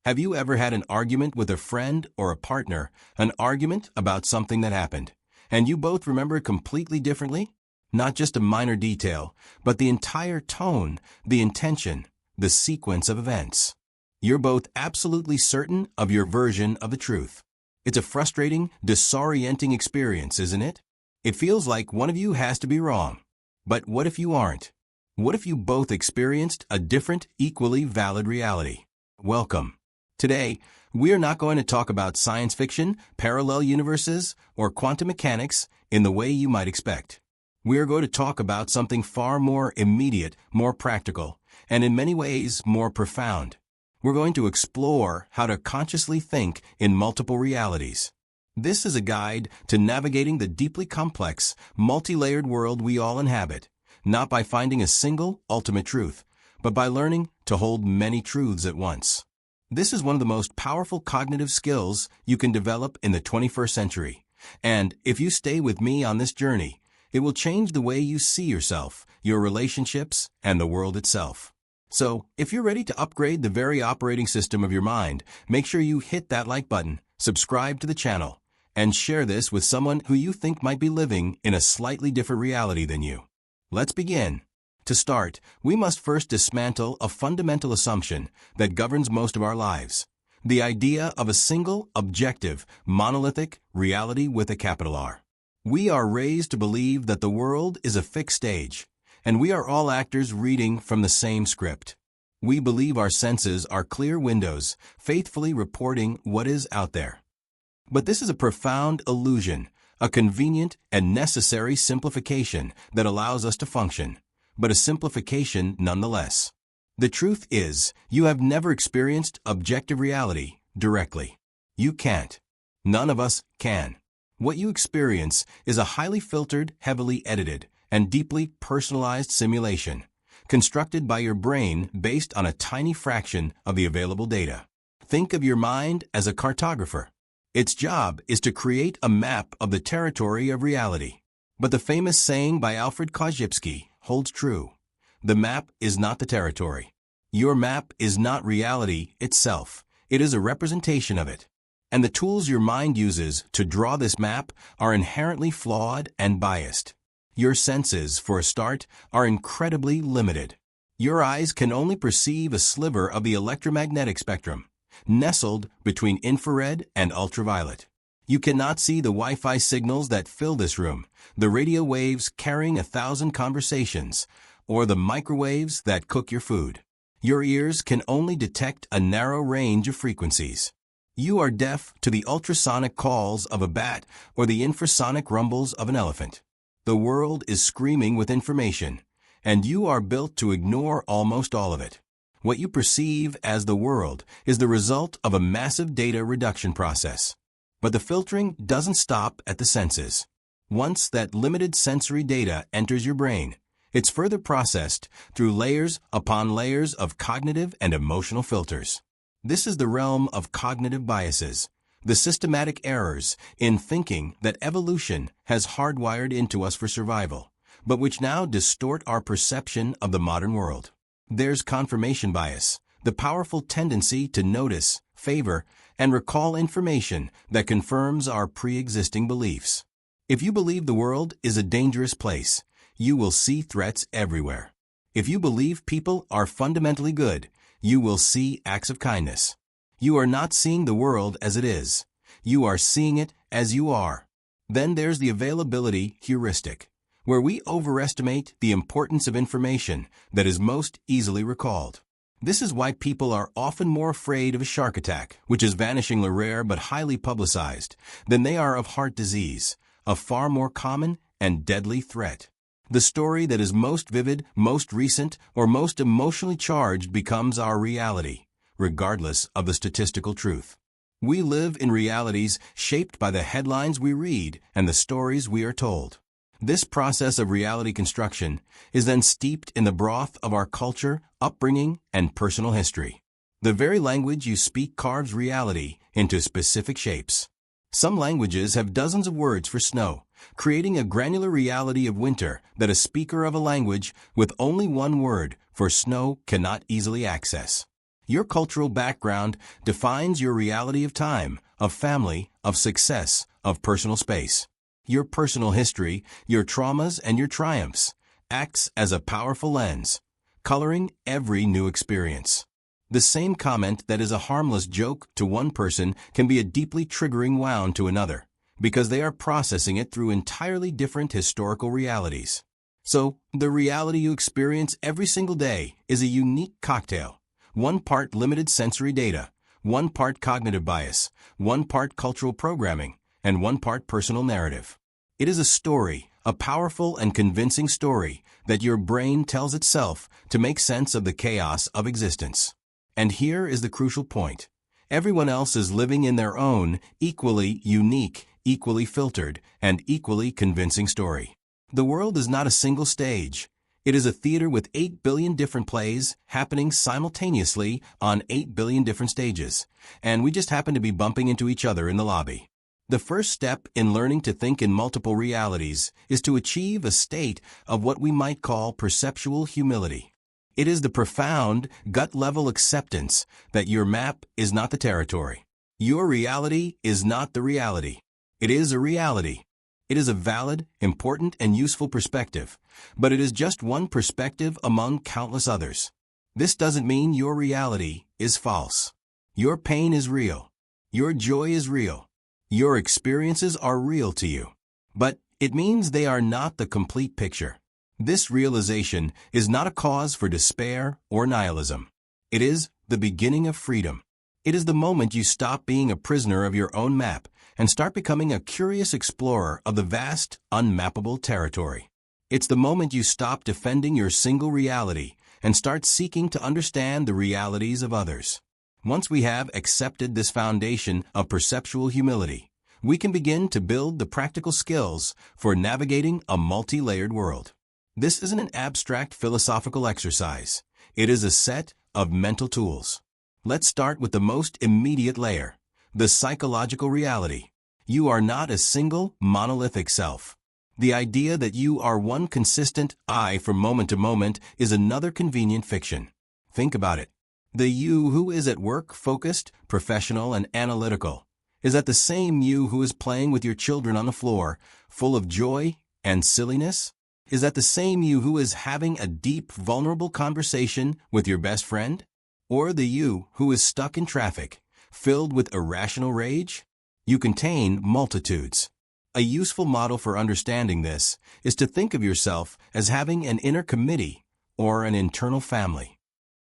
Have you ever had an argument with a friend or a partner, an argument about something that happened, and you both remember it completely differently? Not just a minor detail, but the entire tone, the intention, the sequence of events. You're both absolutely certain of your version of the truth. It's a frustrating, disorienting experience, isn't it? It feels like one of you has to be wrong. But what if you aren't? What if you both experienced a different, equally valid reality? Welcome. Today, we're not going to talk about science fiction, parallel universes, or quantum mechanics in the way you might expect. We're going to talk about something far more immediate, more practical, and in many ways more profound. We're going to explore how to consciously think in multiple realities. This is a guide to navigating the deeply complex, multi-layered world we all inhabit, not by finding a single, ultimate truth, but by learning to hold many truths at once. This is one of the most powerful cognitive skills you can develop in the 21st century. And if you stay with me on this journey, it will change the way you see yourself, your relationships, and the world itself. So, if you're ready to upgrade the very operating system of your mind, make sure you hit that like button, subscribe to the channel, and share this with someone who you think might be living in a slightly different reality than you. Let's begin. To start, we must first dismantle a fundamental assumption that governs most of our lives. The idea of a single, objective, monolithic reality with a capital R. We are raised to believe that the world is a fixed stage, and we are all actors reading from the same script. We believe our senses are clear windows, faithfully reporting what is out there. But this is a profound illusion, a convenient and necessary simplification that allows us to function, but a simplification nonetheless. The truth is, you have never experienced objective reality directly. You can't. None of us can. What you experience is a highly filtered, heavily edited, and deeply personalized simulation, constructed by your brain based on a tiny fraction of the available data. Think of your mind as a cartographer. Its job is to create a map of the territory of reality. But the famous saying by Alfred Korzybski holds true. The map is not the territory. Your map is not reality itself. It is a representation of it. And the tools your mind uses to draw this map are inherently flawed and biased. Your senses, for a start, are incredibly limited. Your eyes can only perceive a sliver of the electromagnetic spectrum, nestled between infrared and ultraviolet. You cannot see the Wi-Fi signals that fill this room, the radio waves carrying 1,000 conversations, or the microwaves that cook your food. Your ears can only detect a narrow range of frequencies. You are deaf to the ultrasonic calls of a bat or the infrasonic rumbles of an elephant. The world is screaming with information, and you are built to ignore almost all of it. What you perceive as the world is the result of a massive data reduction process. But the filtering doesn't stop at the senses. Once that limited sensory data enters your brain, it's further processed through layers upon layers of cognitive and emotional filters. This is the realm of cognitive biases, the systematic errors in thinking that evolution has hardwired into us for survival, but which now distort our perception of the modern world. There's confirmation bias, the powerful tendency to notice, favor, and recall information that confirms our pre-existing beliefs. If you believe the world is a dangerous place, you will see threats everywhere. If you believe people are fundamentally good, you will see acts of kindness. You are not seeing the world as it is. You are seeing it as you are. Then there's the availability heuristic, where we overestimate the importance of information that is most easily recalled. This is why people are often more afraid of a shark attack, which is vanishingly rare but highly publicized, than they are of heart disease, a far more common and deadly threat. The story that is most vivid, most recent, or most emotionally charged becomes our reality, regardless of the statistical truth. We live in realities shaped by the headlines we read and the stories we are told. This process of reality construction is then steeped in the broth of our culture, upbringing, and personal history. The very language you speak carves reality into specific shapes. Some languages have dozens of words for snow, creating a granular reality of winter that a speaker of a language with only one word for snow cannot easily access. Your cultural background defines your reality of time, of family, of success, of personal space. Your personal history, your traumas and your triumphs, acts as a powerful lens, coloring every new experience. The same comment that is a harmless joke to one person can be a deeply triggering wound to another, because they are processing it through entirely different historical realities. So, the reality you experience every single day is a unique cocktail. One part limited sensory data, one part cognitive bias, one part cultural programming, and one part personal narrative. It is a story, a powerful and convincing story, that your brain tells itself to make sense of the chaos of existence. And here is the crucial point. Everyone else is living in their own, equally unique, equally filtered, and equally convincing story. The world is not a single stage. It is a theater with 8 billion different plays happening simultaneously on 8 billion different stages, and we just happen to be bumping into each other in the lobby. The first step in learning to think in multiple realities is to achieve a state of what we might call perceptual humility. It is the profound, gut-level acceptance that your map is not the territory. Your reality is not the reality. It is a reality. It is a valid, important, and useful perspective, but it is just one perspective among countless others. This doesn't mean your reality is false. Your pain is real. Your joy is real. Your experiences are real to you. But it means they are not the complete picture. This realization is not a cause for despair or nihilism. It is the beginning of freedom. It is the moment you stop being a prisoner of your own map and start becoming a curious explorer of the vast, unmappable territory. It's the moment you stop defending your single reality and start seeking to understand the realities of others. Once we have accepted this foundation of perceptual humility, we can begin to build the practical skills for navigating a multi-layered world. This isn't an abstract philosophical exercise. It is a set of mental tools. Let's start with the most immediate layer, the psychological reality. You are not a single, monolithic self. The idea that you are one consistent I from moment to moment is another convenient fiction. Think about it. The you who is at work, focused, professional, and analytical, is that the same you who is playing with your children on the floor, full of joy and silliness? Is that the same you who is having a deep, vulnerable conversation with your best friend? Or the you who is stuck in traffic, filled with irrational rage? You contain multitudes. A useful model for understanding this is to think of yourself as having an inner committee or an internal family.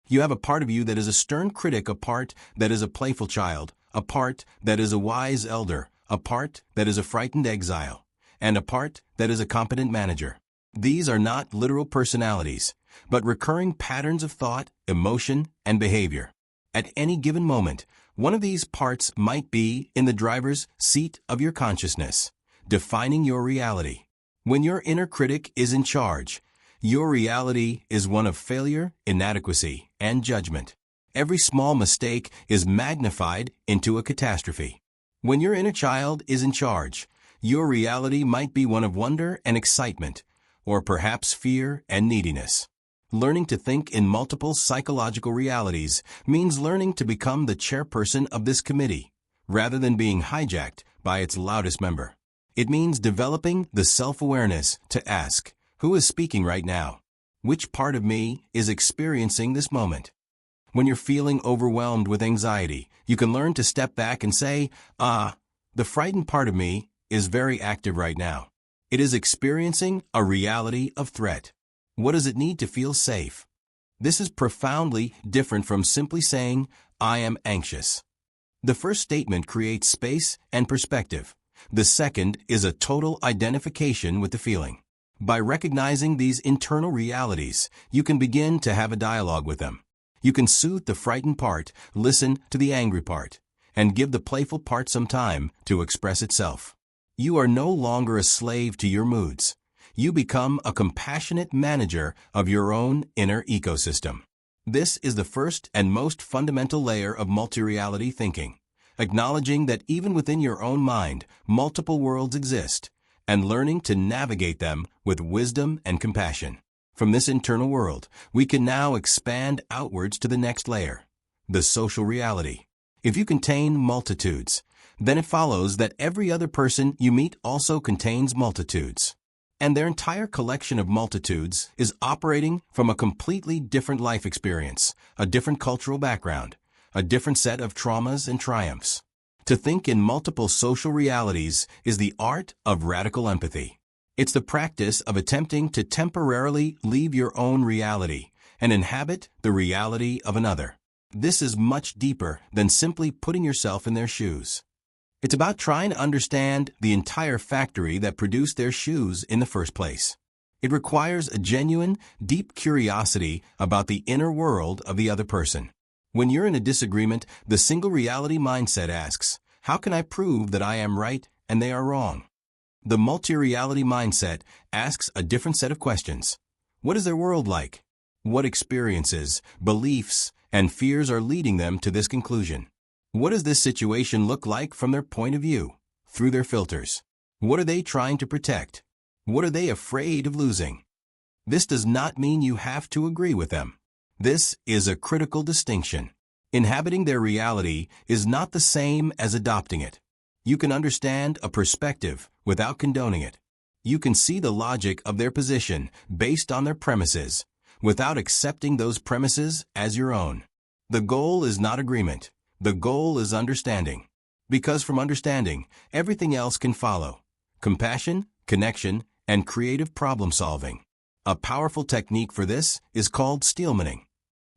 You have a part of you that is a stern critic, a part that is a playful child, a part that is a wise elder, a part that is a frightened exile, and a part that is a competent manager. These are not literal personalities, but recurring patterns of thought, emotion, and behavior. At any given moment, one of these parts might be in the driver's seat of your consciousness, defining your reality. When your inner critic is in charge, your reality is one of failure, inadequacy, and judgment. Every small mistake is magnified into a catastrophe. When your inner child is in charge, your reality might be one of wonder and excitement, or perhaps fear and neediness. Learning to think in multiple psychological realities means learning to become the chairperson of this committee, rather than being hijacked by its loudest member. It means developing the self-awareness to ask, who is speaking right now? Which part of me is experiencing this moment? When you're feeling overwhelmed with anxiety, you can learn to step back and say, the frightened part of me is very active right now. It is experiencing a reality of threat. What does it need to feel safe? This is profoundly different from simply saying, I am anxious. The first statement creates space and perspective. The second is a total identification with the feeling. By recognizing these internal realities, you can begin to have a dialogue with them. You can soothe the frightened part, listen to the angry part, and give the playful part some time to express itself. You are no longer a slave to your moods. You become a compassionate manager of your own inner ecosystem. This is the first and most fundamental layer of multi-reality thinking, acknowledging that even within your own mind, multiple worlds exist, and learning to navigate them with wisdom and compassion. From this internal world, we can now expand outwards to the next layer, the social reality. If you contain multitudes, then it follows that every other person you meet also contains multitudes. And their entire collection of multitudes is operating from a completely different life experience, a different cultural background, a different set of traumas and triumphs. To think in multiple social realities is the art of radical empathy. It's the practice of attempting to temporarily leave your own reality and inhabit the reality of another. This is much deeper than simply putting yourself in their shoes. It's about trying to understand the entire factory that produced their shoes in the first place. It requires a genuine, deep curiosity about the inner world of the other person. When you're in a disagreement, the single reality mindset asks, how can I prove that I am right and they are wrong? The multi-reality mindset asks a different set of questions. What is their world like? What experiences, beliefs, and fears are leading them to this conclusion? What does this situation look like from their point of view, through their filters? What are they trying to protect? What are they afraid of losing? This does not mean you have to agree with them. This is a critical distinction. Inhabiting their reality is not the same as adopting it. You can understand a perspective without condoning it. You can see the logic of their position based on their premises, without accepting those premises as your own. The goal is not agreement. The goal is understanding. Because from understanding, everything else can follow. Compassion, connection, and creative problem solving. A powerful technique for this is called steelmaning.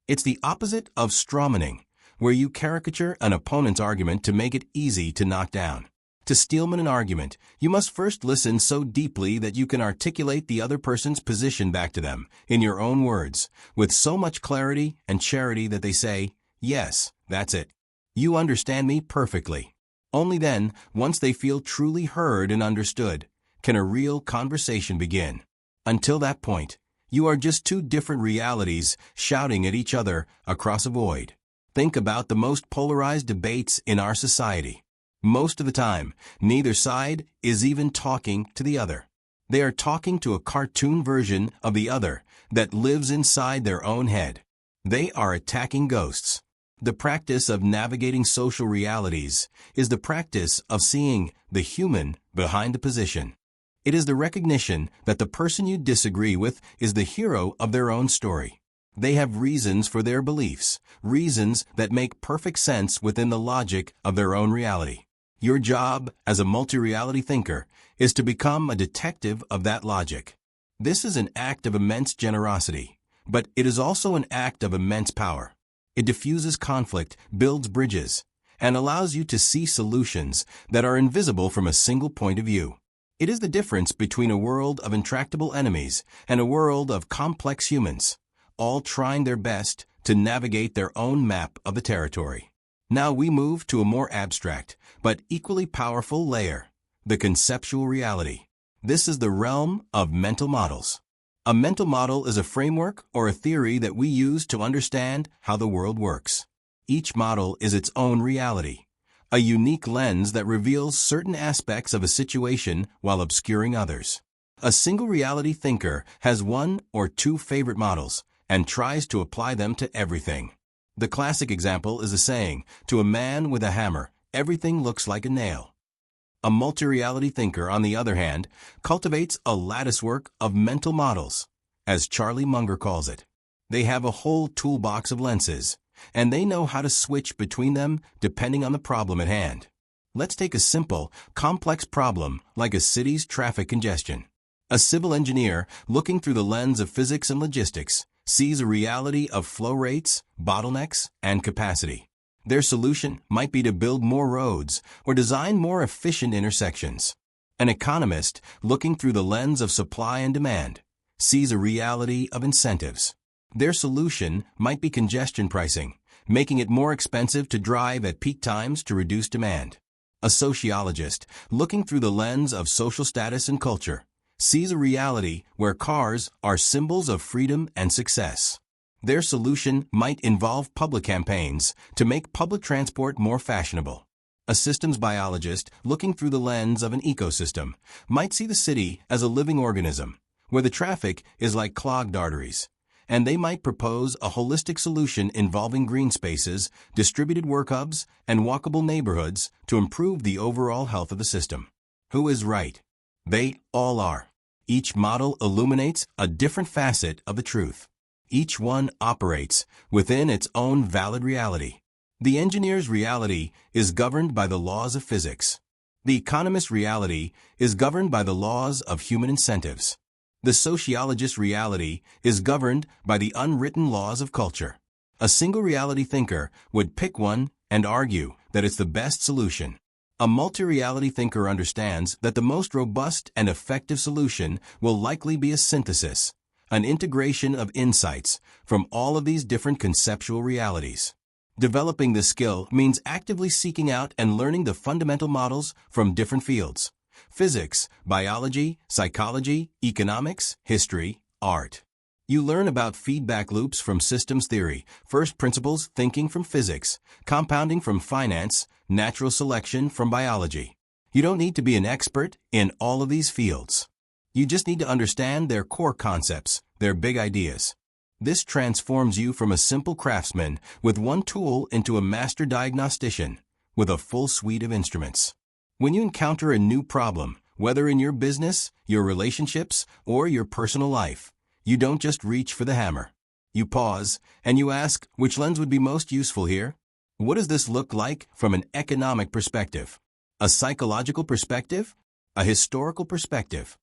It's the opposite of strawmaning, where you caricature an opponent's argument to make it easy to knock down. To steelman an argument, you must first listen so deeply that you can articulate the other person's position back to them, in your own words, with so much clarity and charity that they say, yes, that's it. You understand me perfectly. Only then, once they feel truly heard and understood, can a real conversation begin. Until that point, you are just two different realities shouting at each other across a void. Think about the most polarized debates in our society. Most of the time, neither side is even talking to the other. They are talking to a cartoon version of the other that lives inside their own head. They are attacking ghosts. The practice of navigating social realities is the practice of seeing the human behind the position. It is the recognition that the person you disagree with is the hero of their own story. They have reasons for their beliefs, reasons that make perfect sense within the logic of their own reality. Your job as a multi-reality thinker is to become a detective of that logic. This is an act of immense generosity, but it is also an act of immense power. It diffuses conflict, builds bridges, and allows you to see solutions that are invisible from a single point of view. It is the difference between a world of intractable enemies and a world of complex humans, all trying their best to navigate their own map of the territory. Now we move to a more abstract, but equally powerful layer, the conceptual reality. This is the realm of mental models. A mental model is a framework or a theory that we use to understand how the world works. Each model is its own reality, a unique lens that reveals certain aspects of a situation while obscuring others. A single reality thinker has one or two favorite models and tries to apply them to everything. The classic example is the saying, to a man with a hammer, everything looks like a nail. A multi-reality thinker, on the other hand, cultivates a latticework of mental models, as Charlie Munger calls it. They have a whole toolbox of lenses, and they know how to switch between them depending on the problem at hand. Let's take a simple, complex problem like a city's traffic congestion. A civil engineer, looking through the lens of physics and logistics, sees a reality of flow rates, bottlenecks, and capacity. Their solution might be to build more roads or design more efficient intersections. An economist, looking through the lens of supply and demand, sees a reality of incentives. Their solution might be congestion pricing, making it more expensive to drive at peak times to reduce demand. A sociologist, looking through the lens of social status and culture, sees a reality where cars are symbols of freedom and success. Their solution might involve public campaigns to make public transport more fashionable. A systems biologist, looking through the lens of an ecosystem, might see the city as a living organism, where the traffic is like clogged arteries, and they might propose a holistic solution involving green spaces, distributed work hubs, and walkable neighborhoods to improve the overall health of the system. Who is right? They all are. Each model illuminates a different facet of the truth. Each one operates within its own valid reality. The engineer's reality is governed by the laws of physics. The economist's reality is governed by the laws of human incentives. The sociologist's reality is governed by the unwritten laws of culture. A single reality thinker would pick one and argue that it's the best solution. A multi-reality thinker understands that the most robust and effective solution will likely be a synthesis, an integration of insights from all of these different conceptual realities. Developing this skill means actively seeking out and learning the fundamental models from different fields: physics, biology, psychology, economics, history, art. You learn about feedback loops from systems theory, first principles thinking from physics, compounding from finance, natural selection from biology. You don't need to be an expert in all of these fields. You just need to understand their core concepts, their big ideas. This transforms you from a simple craftsman with one tool into a master diagnostician with a full suite of instruments. When you encounter a new problem, whether in your business, your relationships, or your personal life, you don't just reach for the hammer. You pause and you ask, which lens would be most useful here? What does this look like from an economic perspective? A psychological perspective? A historical perspective?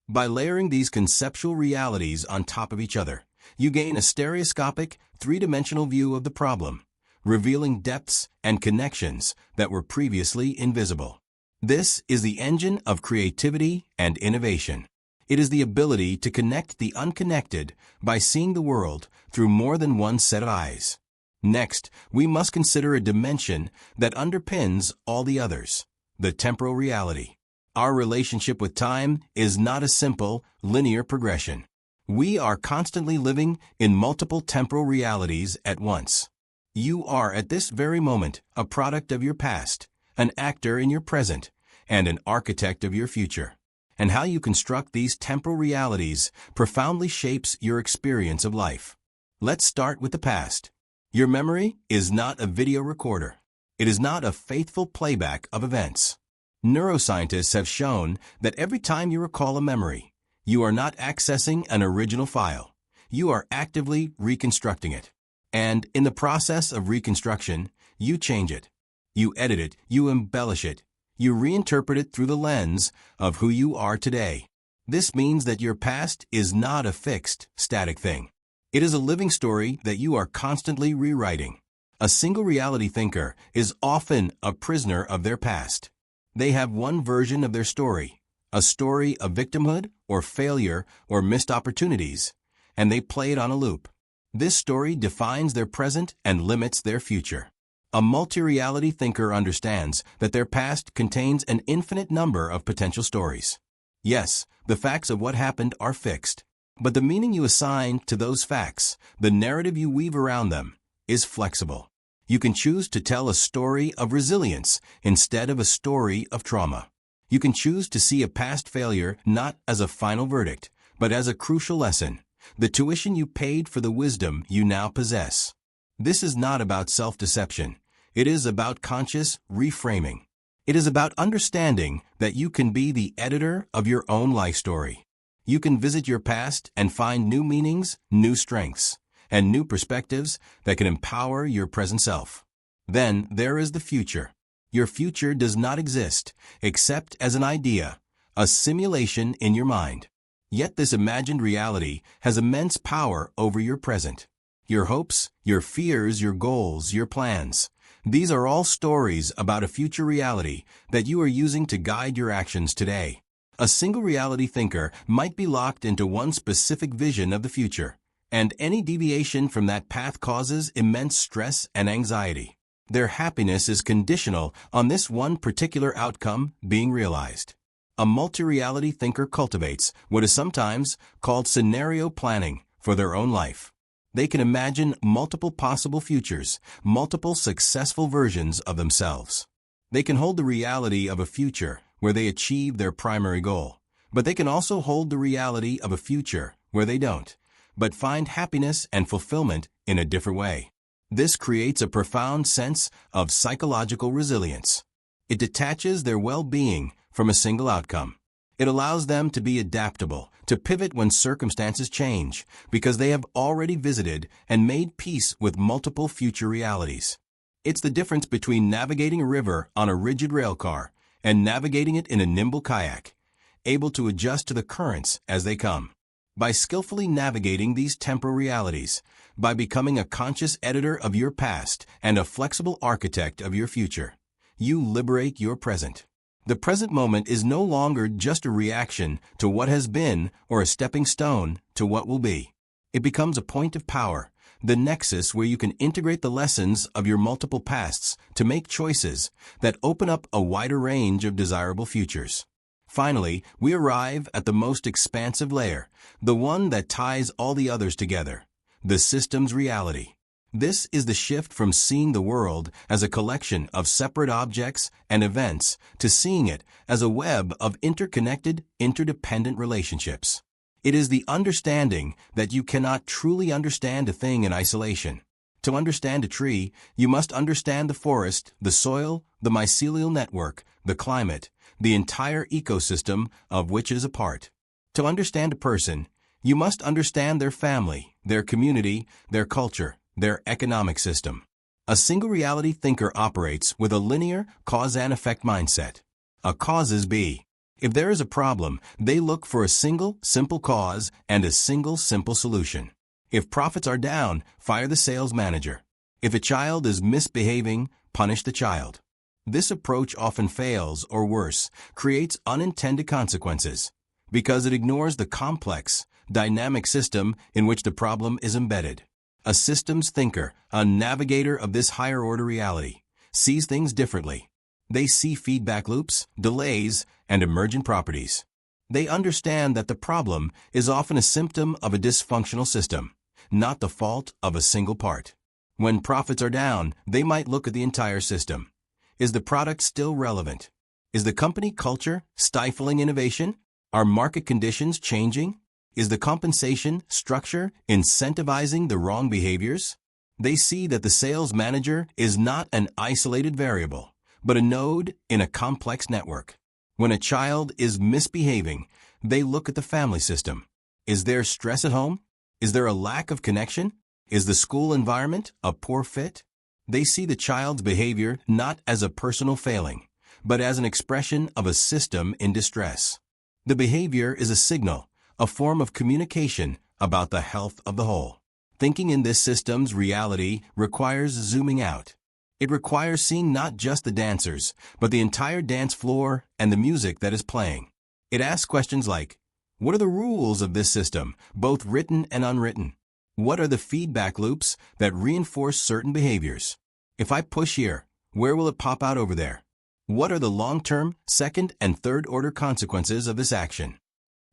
By layering these conceptual realities on top of each other, you gain a stereoscopic, three-dimensional view of the problem, revealing depths and connections that were previously invisible. This is the engine of creativity and innovation. It is the ability to connect the unconnected by seeing the world through more than one set of eyes. Next, we must consider a dimension that underpins all the others: the temporal reality. Our relationship with time is not a simple, linear progression. We are constantly living in multiple temporal realities at once. You are at this very moment a product of your past, an actor in your present, and an architect of your future. And how you construct these temporal realities profoundly shapes your experience of life. Let's start with the past. Your memory is not a video recorder. It is not a faithful playback of events. Neuroscientists have shown that every time you recall a memory, you are not accessing an original file. You are actively reconstructing it. And in the process of reconstruction, you change it. You edit it. You embellish it. You reinterpret it through the lens of who you are today. This means that your past is not a fixed, static thing. It is a living story that you are constantly rewriting. A single reality thinker is often a prisoner of their past. They have one version of their story, a story of victimhood or failure or missed opportunities, and they play it on a loop. This story defines their present and limits their future. A multi-reality thinker understands that their past contains an infinite number of potential stories. Yes, the facts of what happened are fixed, but the meaning you assign to those facts, the narrative you weave around them, is flexible. You can choose to tell a story of resilience instead of a story of trauma. You can choose to see a past failure not as a final verdict, but as a crucial lesson, the tuition you paid for the wisdom you now possess. This is not about self-deception. It is about conscious reframing. It is about understanding that you can be the editor of your own life story. You can visit your past and find new meanings, new strengths, and new perspectives that can empower your present self. Then there is the future. Your future does not exist except as an idea, a simulation in your mind. Yet this imagined reality has immense power over your present. Your hopes, your fears, your goals, your plans. These are all stories about a future reality that you are using to guide your actions today. A single reality thinker might be locked into one specific vision of the future, and any deviation from that path causes immense stress and anxiety. Their happiness is conditional on this one particular outcome being realized. A multi-reality thinker cultivates what is sometimes called scenario planning for their own life. They can imagine multiple possible futures, multiple successful versions of themselves. They can hold the reality of a future where they achieve their primary goal, but they can also hold the reality of a future where they don't, but find happiness and fulfillment in a different way. This creates a profound sense of psychological resilience. It detaches their well-being from a single outcome. It allows them to be adaptable, to pivot when circumstances change, because they have already visited and made peace with multiple future realities. It's the difference between navigating a river on a rigid rail car and navigating it in a nimble kayak, able to adjust to the currents as they come. By skillfully navigating these temporal realities, by becoming a conscious editor of your past and a flexible architect of your future, you liberate your present. The present moment is no longer just a reaction to what has been or a stepping stone to what will be. It becomes a point of power, the nexus where you can integrate the lessons of your multiple pasts to make choices that open up a wider range of desirable futures. Finally, we arrive at the most expansive layer, the one that ties all the others together, the system's reality. This is the shift from seeing the world as a collection of separate objects and events to seeing it as a web of interconnected, interdependent relationships. It is the understanding that you cannot truly understand a thing in isolation. To understand a tree, you must understand the forest, the soil, the mycelial network, the climate, the entire ecosystem of which it is a part. To understand a person, you must understand their family, their community, their culture, their economic system. A single reality thinker operates with a linear cause and effect mindset. A causes be. If there is a problem, they look for a single, simple cause and a single, simple solution. If profits are down, fire the sales manager. If a child is misbehaving, punish the child. This approach often fails, or worse, creates unintended consequences, because it ignores the complex, dynamic system in which the problem is embedded. A systems thinker, a navigator of this higher-order reality, sees things differently. They see feedback loops, delays, and emergent properties. They understand that the problem is often a symptom of a dysfunctional system, not the fault of a single part. When profits are down, they might look at the entire system. Is the product still relevant? Is the company culture stifling innovation? Are market conditions changing? Is the compensation structure incentivizing the wrong behaviors? They see that the sales manager is not an isolated variable, but a node in a complex network. When a child is misbehaving, they look at the family system. Is there stress at home? Is there a lack of connection? Is the school environment a poor fit? They see the child's behavior not as a personal failing, but as an expression of a system in distress. The behavior is a signal, a form of communication about the health of the whole. Thinking in this system's reality requires zooming out. It requires seeing not just the dancers, but the entire dance floor and the music that is playing. It asks questions like, what are the rules of this system, both written and unwritten? What are the feedback loops that reinforce certain behaviors? If I push here, where will it pop out over there? What are the long-term, second and third-order consequences of this action?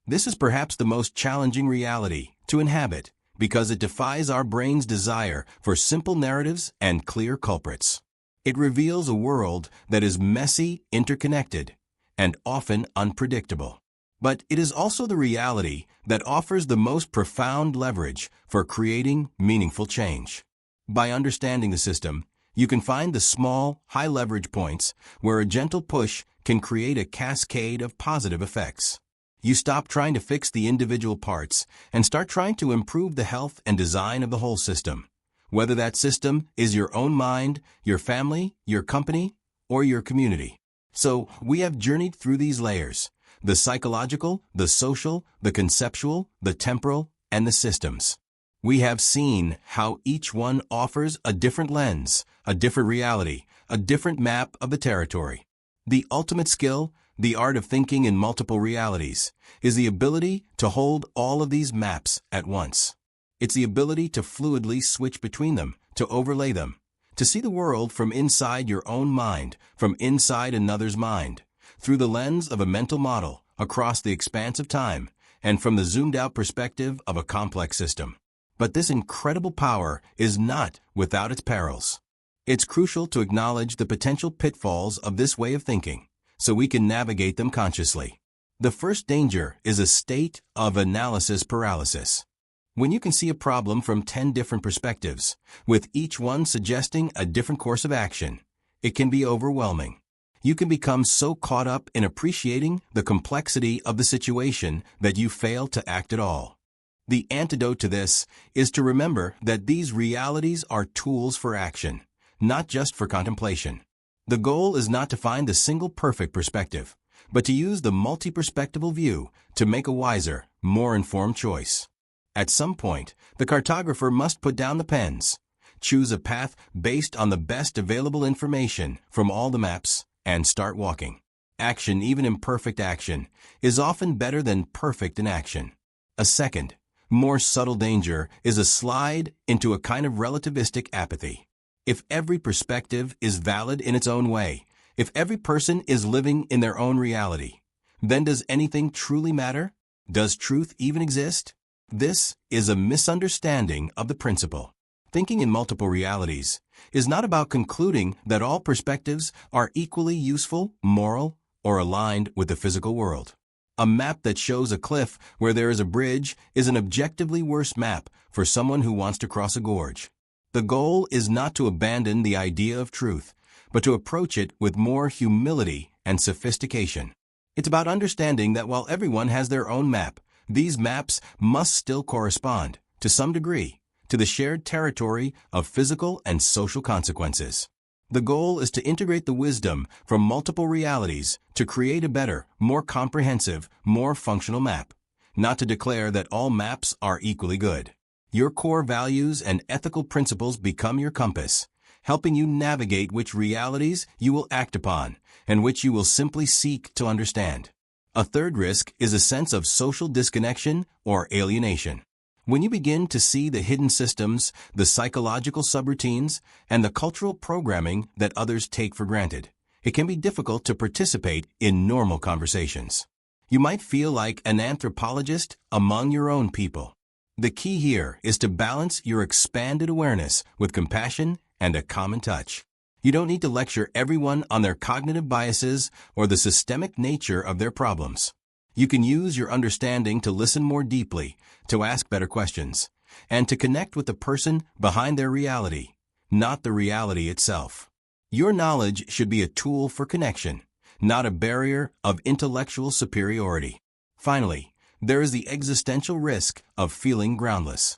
This is perhaps the most challenging reality to inhabit because it defies our brain's desire for simple narratives and clear culprits. It reveals a world that is messy, interconnected, and often unpredictable. But it is also the reality that offers the most profound leverage for creating meaningful change. By understanding the system, you can find the small, high-leverage points where a gentle push can create a cascade of positive effects. You stop trying to fix the individual parts and start trying to improve the health and design of the whole system, whether that system is your own mind, your family, your company, or your community. So we have journeyed through these layers: the psychological, the social, the conceptual, the temporal, and the systems. We have seen how each one offers a different lens, a different reality, a different map of the territory. The ultimate skill, the art of thinking in multiple realities, is the ability to hold all of these maps at once. It's the ability to fluidly switch between them, to overlay them, to see the world from inside your own mind, from inside another's mind, through the lens of a mental model, across the expanse of time, and from the zoomed-out perspective of a complex system. But this incredible power is not without its perils. It's crucial to acknowledge the potential pitfalls of this way of thinking, so we can navigate them consciously. The first danger is a state of analysis paralysis. When you can see a problem from 10 different perspectives, with each one suggesting a different course of action, it can be overwhelming. You can become so caught up in appreciating the complexity of the situation that you fail to act at all. The antidote to this is to remember that these realities are tools for action, not just for contemplation. The goal is not to find the single perfect perspective, but to use the multi-perspectival view to make a wiser, more informed choice. At some point, the cartographer must put down the pens, choose a path based on the best available information from all the maps, and start walking. Action, even imperfect action, is often better than perfect inaction. A second, more subtle danger is a slide into a kind of relativistic apathy. If every perspective is valid in its own way, if every person is living in their own reality, then does anything truly matter? Does truth even exist? This is a misunderstanding of the principle. Thinking in multiple realities is not about concluding that all perspectives are equally useful, moral, or aligned with the physical world. A map that shows a cliff where there is a bridge is an objectively worse map for someone who wants to cross a gorge. The goal is not to abandon the idea of truth, but to approach it with more humility and sophistication. It's about understanding that while everyone has their own map, these maps must still correspond, to some degree, to the shared territory of physical and social consequences. The goal is to integrate the wisdom from multiple realities to create a better, more comprehensive, more functional map, not to declare that all maps are equally good. Your core values and ethical principles become your compass, helping you navigate which realities you will act upon and which you will simply seek to understand. A third risk is a sense of social disconnection or alienation. When you begin to see the hidden systems, the psychological subroutines, and the cultural programming that others take for granted, it can be difficult to participate in normal conversations. You might feel like an anthropologist among your own people. The key here is to balance your expanded awareness with compassion and a common touch. You don't need to lecture everyone on their cognitive biases or the systemic nature of their problems. You can use your understanding to listen more deeply, to ask better questions, and to connect with the person behind their reality, not the reality itself. Your knowledge should be a tool for connection, not a barrier of intellectual superiority. Finally, there is the existential risk of feeling groundless.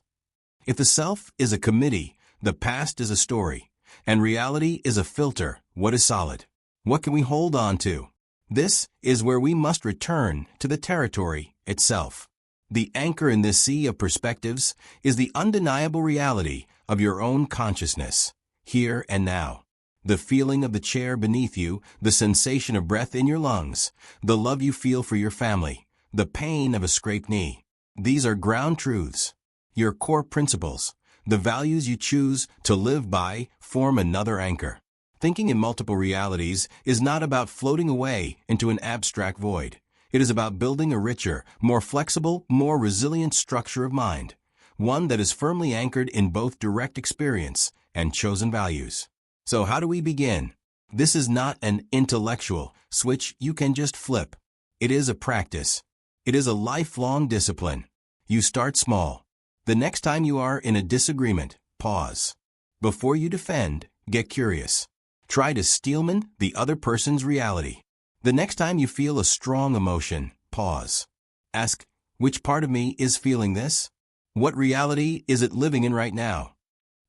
If the self is a committee, the past is a story, and reality is a filter, what is solid? What can we hold on to? This is where we must return to the territory itself. The anchor in this sea of perspectives is the undeniable reality of your own consciousness, here and now. The feeling of the chair beneath you, the sensation of breath in your lungs, the love you feel for your family, the pain of a scraped knee. These are ground truths. Your core principles, the values you choose to live by, form another anchor. Thinking in multiple realities is not about floating away into an abstract void. It is about building a richer, more flexible, more resilient structure of mind, one that is firmly anchored in both direct experience and chosen values. So how do we begin? This is not an intellectual switch you can just flip. It is a practice. It is a lifelong discipline. You start small. The next time you are in a disagreement, pause. Before you defend, get curious. Try to Steelman the other person's reality. The next time you feel a strong emotion, pause. Ask, which part of me is feeling this? What reality is it living in right now?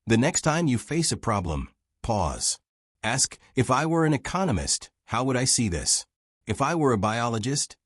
The next time you face a problem, pause. Ask, if I were an economist, how would I see this? If I were a biologist?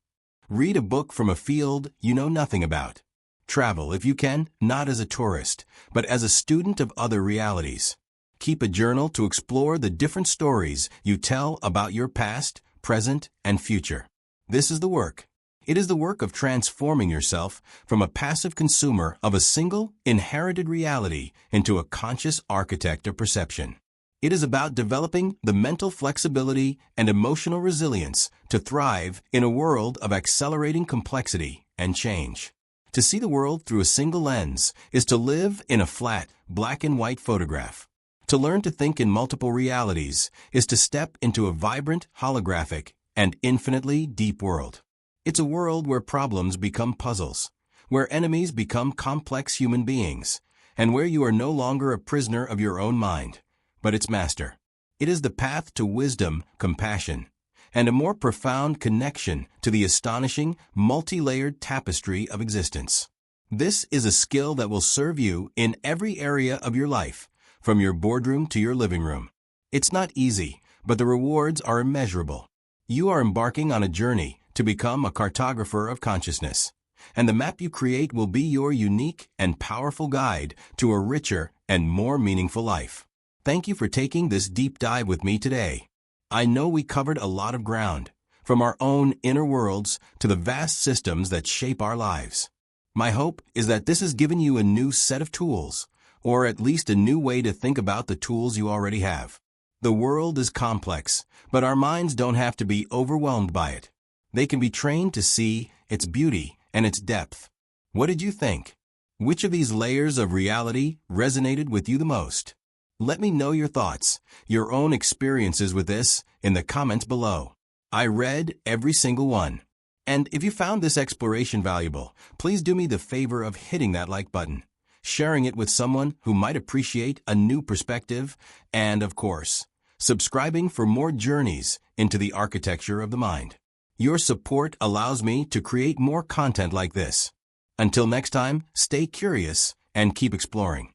Read a book from a field you know nothing about. Travel, if you can, not as a tourist, but as a student of other realities. Keep a journal to explore the different stories you tell about your past, present, and future. This is the work. It is the work of transforming yourself from a passive consumer of a single, inherited reality into a conscious architect of perception. It is about developing the mental flexibility and emotional resilience to thrive in a world of accelerating complexity and change. To see the world through a single lens is to live in a flat, black and white photograph. To learn to think in multiple realities is to step into a vibrant, holographic, and infinitely deep world. It's a world where problems become puzzles, where enemies become complex human beings, and where you are no longer a prisoner of your own mind, but its master. It is the path to wisdom, compassion, and a more profound connection to the astonishing, multi-layered tapestry of existence. This is a skill that will serve you in every area of your life, from your boardroom to your living room. It's not easy, but the rewards are immeasurable. You are embarking on a journey to become a cartographer of consciousness, and the map you create will be your unique and powerful guide to a richer and more meaningful life. Thank you for taking this deep dive with me today. I know we covered a lot of ground, from our own inner worlds to the vast systems that shape our lives. My hope is that this has given you a new set of tools, or at least a new way to think about the tools you already have. The world is complex, but our minds don't have to be overwhelmed by it. They can be trained to see its beauty and its depth. What did you think? Which of these layers of reality resonated with you the most? Let me know your thoughts, your own experiences with this, in the comments below. I read every single one. And if you found this exploration valuable, please do me the favor of hitting that like button, sharing it with someone who might appreciate a new perspective, and, of course, subscribing for more journeys into the architecture of the mind. Your support allows me to create more content like this. Until next time, stay curious and keep exploring.